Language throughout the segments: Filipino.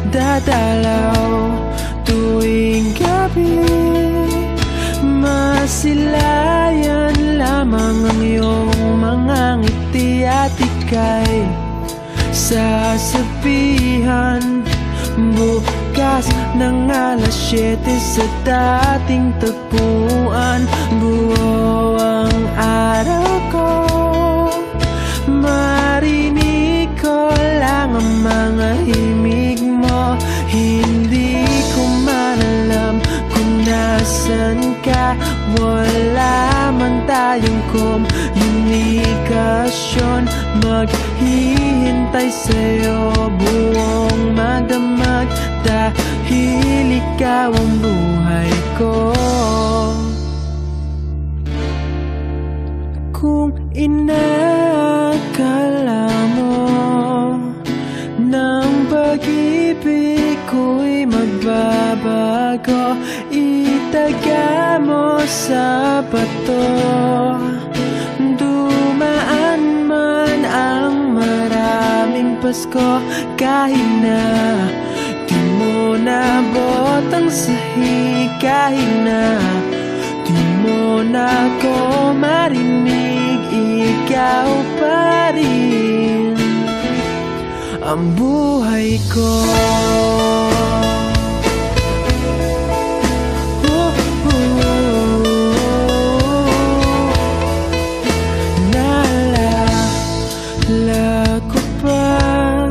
dadalaw tuwing gabi. Masilayan lamang ang iyong mga ngiti at ika'y sasabihan bukas ng alas 7 sa dating tagpuan. Buo ang araw ko, marinig ko lang ang mga himig mo. Hindi ko man alam kung nasan ka, wala man tayong komunikasyon. Maghihintay sa'yo buong magdamag, dahil ikaw ang buhay ko. Kung inakala mo ng pag-ibig ko'y magbabago, itaga mo sa bato. Dumaan man ang maraming Pasko, kahit na di mo nabot ang sahig, kahit na di mo na ako marinig, ikaw pa rin ang buhay ko. Naalala ko pa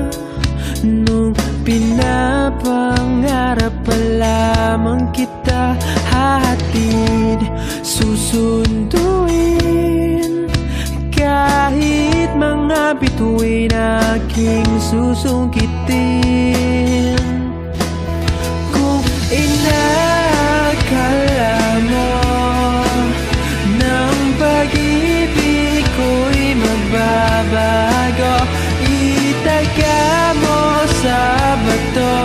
nung pinapangarap pa lamang kita, hatid susunduin kahit mga bituin aking susungkitin. Kung inakala mo ng pag-ibig ko'y magbabago, itaga mo sa bato.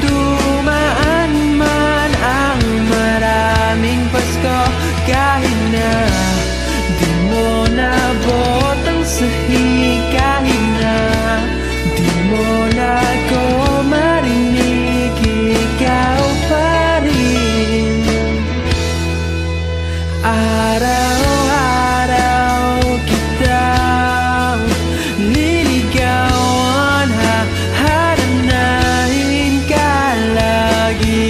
Dumaan man ang maraming Pasko, kahit na di mo nabot ang sahig, kahit na di mo na ako marinig, ikaw pa rin. Araw-araw kitang liligawan, haharanahin ka lagi.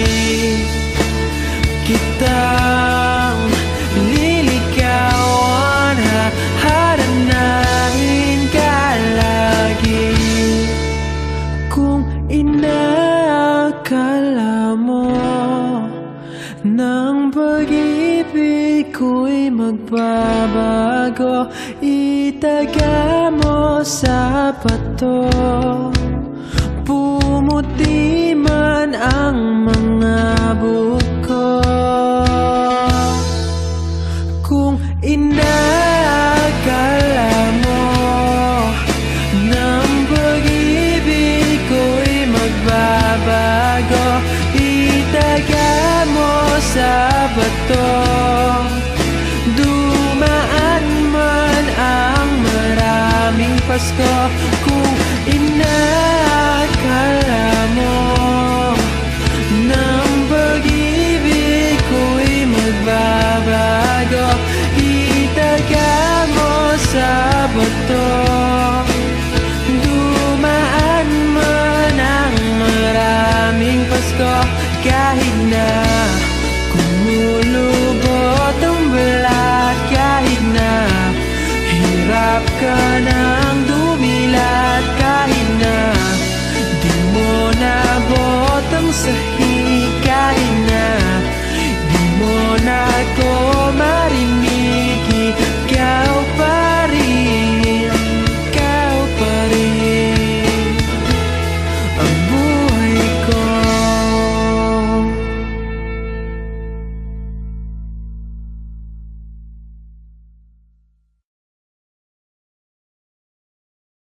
Kitang liligawan, haharanahin ka lagi. Kung inakala mo ng pag-ibig ko'y magbabago, itaga mo sa bato. Pumuti man ang mga buko, kung inakala mo ng pag-ibig ko'y magbabago, itaga mo sa bato. Dumaan man ang maraming Pasko,